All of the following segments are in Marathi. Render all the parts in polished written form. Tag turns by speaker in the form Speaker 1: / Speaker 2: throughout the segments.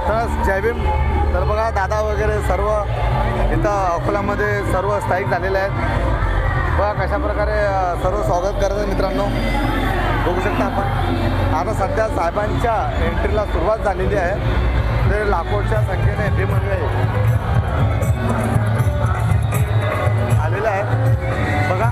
Speaker 1: तर जय भीम. तर बघा दादा वगैरे सर्व इथं अकोल्यामध्ये सर्व स्थायिक झालेले आहेत. बघा कशा प्रकारे सर्व स्वागत करतात मित्रांनो. बघू शकता आपण आता सध्या साहेबांच्या एंट्रीला सुरुवात झालेली आहे. ते लाखोच्या संख्येने भीमनुयायी आलेले आहेत. बघा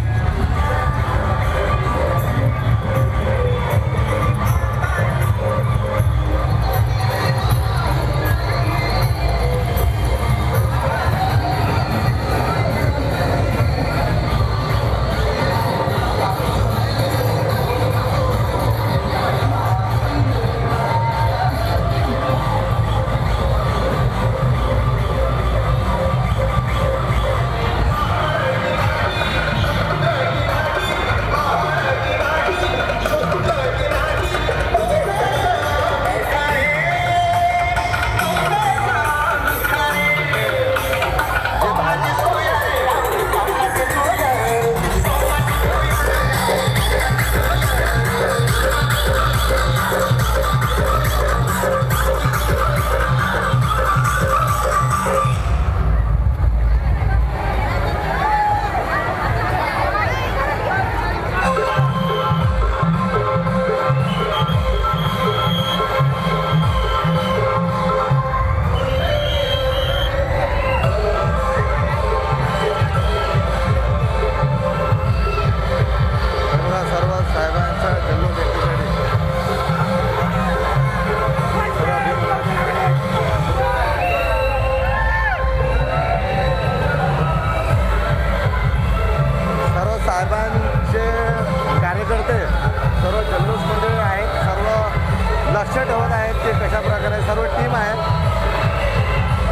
Speaker 1: लक्ष ठेवत आहेत की कशा प्रकारे सर्व टीम आहे.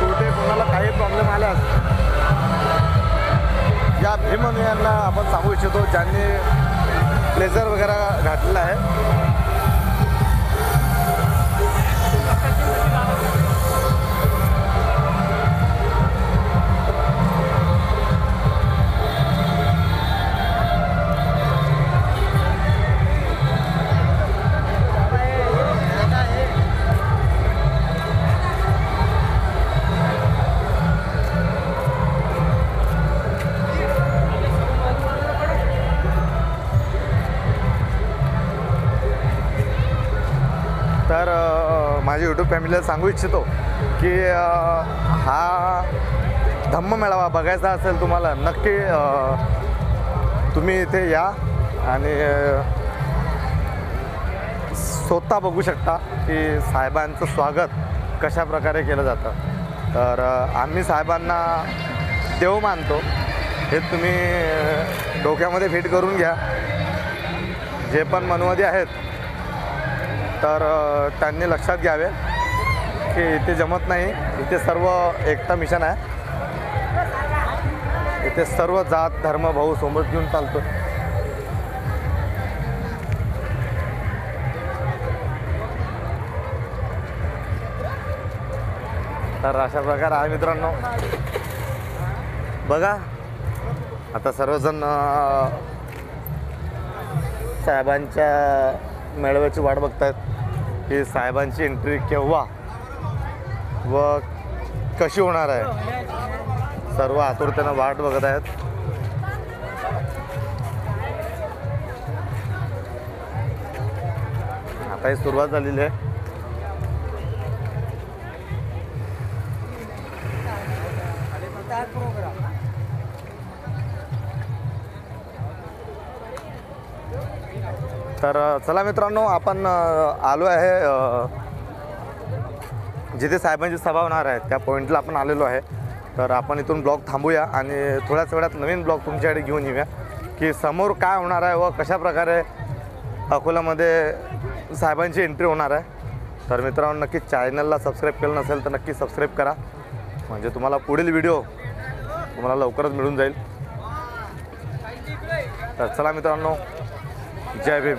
Speaker 1: कुठे कोणाला काही प्रॉब्लेम आल्यास या भीमनुयांना आपण सांगू इच्छितो ज्यांनी ब्लेझर वगैरे घातलेला आहे. तर माझ्या यूट्यूब फॅमिलीला सांगू इच्छितो की हा धम्म मेळावा बघायचा असेल तुम्हाला नक्की तुम्ही इथे या आणि स्वतः बघू शकता की साहेबांचं स्वागत कशा प्रकारे केलं जातं. तर आम्ही साहेबांना देव मानतो हे तुम्ही डोक्यामध्ये फिट करून घ्या. जे पण मनुवादी आहेत तर त्यांनी लक्षात घ्यावे की इथे जमत नाही. इथे सर्व एकता मिशन आहे. इथे सर्व जात धर्म भाऊ सोबत घेऊन चालतो. तर अशा प्रकारे आहे मित्रांनो. बघा आता सर्वजण साहेबांच्या मेळाव्याची वाट बघतायत की साहेबांची एंट्री केव्हा व कशी होणार आहे. सर्व आतुरतेनं वाट बघत आहेत. आताही सुरुवात झालेली आहे. तर चला मित्रांनो आपण आलो आहे जिथे साहेबांची सभा होणार आहे त्या पॉईंटला आपण आलेलो आहे. तर आपण इथून ब्लॉग थांबूया आणि थोड्याच वेळात नवीन ब्लॉग तुमच्याकडे घेऊन येऊया की समोर काय होणार आहे व कशा प्रकारे अकोल्यामध्ये साहेबांची एंट्री होणार आहे. तर मित्रांनो नक्की चॅनलला सबस्क्राईब केलं नसेल तर नक्की सबस्क्राईब करा म्हणजे तुम्हाला पुढील व्हिडिओ तुम्हाला लवकरच मिळून जाईल. तर चला मित्रांनो जय भीम.